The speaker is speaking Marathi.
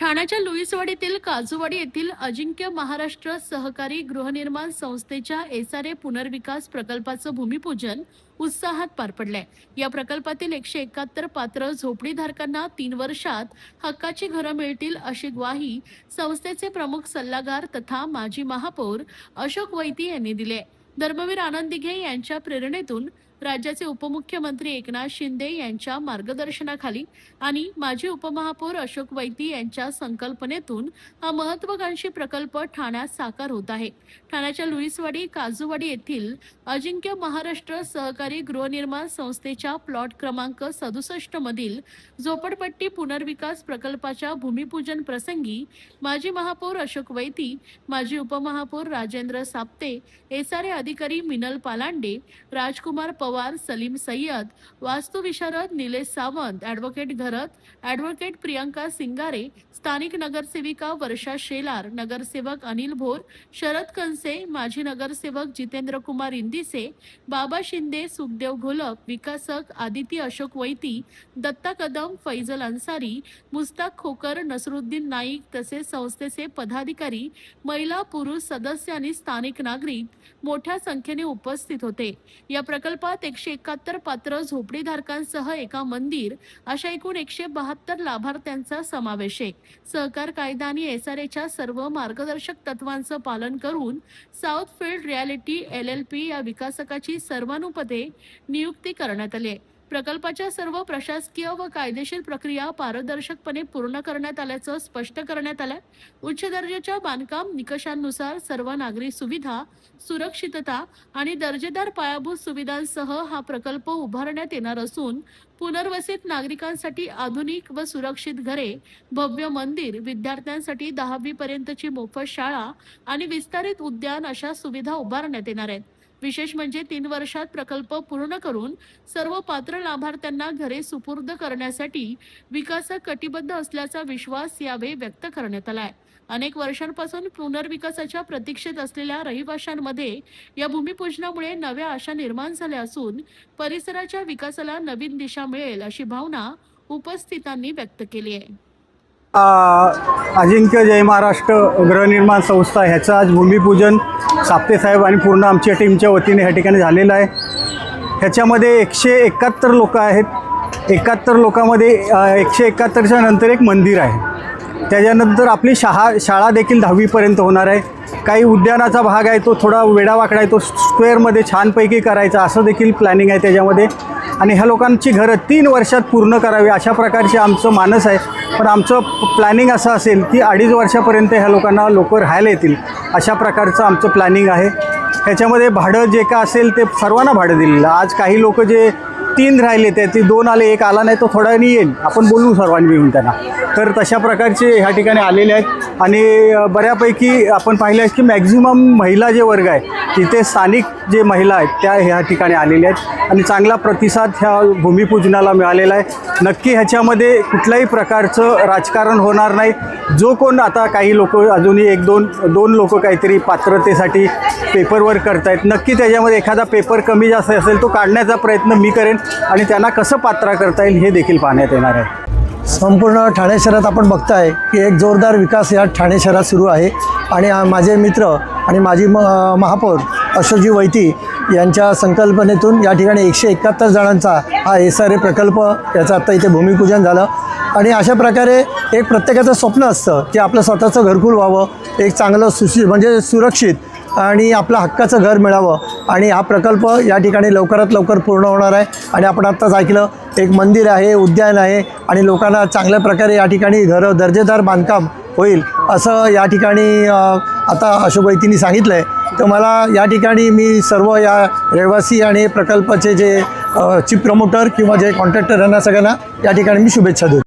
ठाण्याच्या लुईसवाडीतील काजूवाडी येथील अजिंक्य महाराष्ट्र सहकारी गृहनिर्माण संस्थेच्या एसआरए पुनर्विकास प्रकल्पाचं भूमिपूजन उत्साहात पार पडलंय। या प्रकल्पातील 171 पात्र झोपडीधारकांना 3 वर्षात हक्काची घरं मिळतील अशी ग्वाही संस्थेचे प्रमुख सल्लागार तथा माजी महापौर अशोक वैती यांनी दिली। धर्मवीर आनंद दिघे यांच्या प्रेरणेतून राज्याचे उपमुख्यमंत्री एकनाथ शिंदे यांच्या मार्गदर्शनाखाली आणि माजी उपमहापौर अशोक वैती यांच्या संकल्पनेतून हा महत्त्वाकांक्षी प्रकल्प ठाण्यात साकार होत आहे। ठाण्याच्या लुईसवाडी काजूवाडी येथील अजिंक्य महाराष्ट्र सहकारी गृहनिर्माण संस्थेच्या प्लॉट क्रमांक 67 मधील झोपडपट्टी पुनर्विकास प्रकल्पाच्या भूमिपूजन प्रसंगी माजी महापौर अशोक वैती, माजी उपमहापौर राजेंद्र साप्ते, एसआरए अधिकारी मिनल पालांडे, राजकुमार पवार, सलीम सय्यद, वास्तुविशारद निलेश सावंत, ॲडव्होकेट घरत, ॲडव्होकेट प्रियंका सिंगारे, स्थानिक नगरसेविका वर्षा शेलार, नगरसेवक अनिल भोर, शरद कंसे, माजी नगरसेवक जितेंद्र कुमार इंदिसे, बाबा शिंदे, सुखदेव घोलप, विकासक आदिती अशोक वैती, दत्ता कदम, फैजल अन्सारी, मुस्ताक खोकर, नसरुद्दीन नाईक तसेच संस्थेचे पदाधिकारी, महिला पुरुष सदस्य आणि स्थानिक नागरिक मोठ्या संख्येने उपस्थित होते। या प्रकल्पात 171 पात्र झोपडीधारकांसह एका मंदिर अशा एकूण 172 लाभार्थ्यांचा समावेश आहे। सहकार कायदा आणि एसआरएच्या सर्व मार्गदर्शक तत्वांचं पालन करून साऊथ फील्ड रियालिटी LLP या विकासकाची सर्वानुमते नियुक्ती करण्यात आली आहे। प्रकल्पाच्या सर्व प्रशासकीय व कायदेशीर प्रक्रिया पारदर्शकपणे पूर्ण करण्यात आल्याचं स्पष्ट करण्यात आलं। उच्च दर्जाच्या बांधकाम निकषांनुसार सर्व नागरी सुविधा, सुरक्षितता आणि दर्जेदार पायाभूत सुविधांसह हा प्रकल्प उभारण्यात येणार असून पुनर्वसित नागरिकांसाठी आधुनिक व सुरक्षित घरे, भव्य मंदिर, विद्यार्थ्यांसाठी 10वी पर्यंतची मोफत शाळा आणि विस्तारित उद्यान अशा सुविधा उभारण्यात येणार आहेत। विशेष म्हणजे 3 वर्षात प्रकल्प पूर्ण करून सर्व पात्र लाभार्थ्यांना घरे सुपूर्द करण्यासाठी विकासक कटिबद्ध असल्याचा विश्वास यावेळी व्यक्त करण्यात आला आहे। अनेक वर्षांपासून पुनर्विकासाच्या प्रतीक्षेत असलेल्या रहिवाशांमध्ये या भूमिपूजनामुळे नव्या आशा निर्माण झाल्या असून परिसराच्या विकासाला नवीन दिशा मिळेल अशी भावना उपस्थितांनी व्यक्त केली आहे। अजिंक्य जय महाराष्ट्र गृहनिर्माण संस्था ह्याचं आज भूमिपूजन साप्ते साहेब आणि पूर्ण आमच्या टीमच्या वतीने ह्या ठिकाणी झालेलं आहे। ह्याच्यामध्ये 171 लोक आहेत। 71 लोकांमध्ये 171च्या नंतर एक मंदिर आहे। त्याच्यानंतर आपली शाळा देखील 10वी पर्यंत होणार आहे। काही उद्यानाचा भाग आहे, तो थोडा वेडावाकडा आहे, तो स्क्वेअरमध्ये छानपैकी करायचा असं देखील प्लॅनिंग आहे त्याच्यामध्ये। आणि ह्या लोकांची घरं 3 वर्षात पूर्ण करावी अशा प्रकारचे आमचं मानस आहे। पण आमचं प्लॅनिंग असं असेल की 2.5 वर्षापर्यंत ह्या लोकांना लोक राहायला येतील अशा प्रकारचं आमचं प्लॅनिंग आहे। ह्याच्यामध्ये भाडं जे का असेल ते सर्वांना भाडं दिलेलं। आज काही लोक जे 3 राहिले ते 2 आले, 1 आला नाही, तो थोडा वेळाने येईल, आपण बोलू सर्वांनी मिळून त्यांना। तर तशा प्रकारचे ह्या ठिकाणी आलेले आहेत। आणि बऱ्यापैकी आपण पाहिले आहे की मॅक्झिमम महिला जे वर्ग आहे तिथे स्थानिक जे महिला आहेत त्या ह्या ठिकाणी आलेल्या आहेत आणि चांगला प्रतिसाद ह्या भूमिपूजनाला मिळालेला आहे। नक्की ह्याच्यामध्ये कुठल्याही प्रकारचं राजकारण होणार नाही। जो कोण आता काही लोक अजूनही 1-2 लोक काहीतरी पात्रतेसाठी पेपरवर्क करतायत, नक्की त्याच्यामध्ये एखादा पेपर कमी जास्त असेल तो काढण्याचा प्रयत्न मी करेन आणि त्यांना कसं पात्र करता येईल हे देखील पाहण्यात येणार आहे। संपूर्ण ठाणे शहरात आपण बघताय की एक जोरदार विकास या ठाणे शहरात सुरू आहे आणि माझे मित्र आणि माजी महापौर अशोकजी वैती यांच्या संकल्पनेतून या ठिकाणी 171 जणांचा हा एसआरए प्रकल्प याचं आत्ता इथे भूमिपूजन झालं। आणि अशा प्रकारे एक प्रत्येकाचं स्वप्न असतं की आपलं स्वतःचं घरकुल व्हावं, एक चांगलं म्हणजे सुरक्षित आणि आपलं हक्काचं घर मिळावं। आणि हा प्रकल्प या ठिकाणी लवकरात लवकर पूर्ण होणार आहे। आणि आपण आत्ताच ऐकलं, एक मंदिर आहे, उद्यान आहे आणि लोकांना चांगल्या प्रकारे या ठिकाणी घरं दर्जेदार बांधकाम होईल असं या ठिकाणी आता अशोक वैतींनी सांगितलं आहे। तर मला या ठिकाणी मी सर्व या रहिवासी आणि प्रकल्पाचे जे चीफ प्रमोटर किंवा जे कॉन्ट्रॅक्टर यांना सगळ्यांना या ठिकाणी मी शुभेच्छा देतो।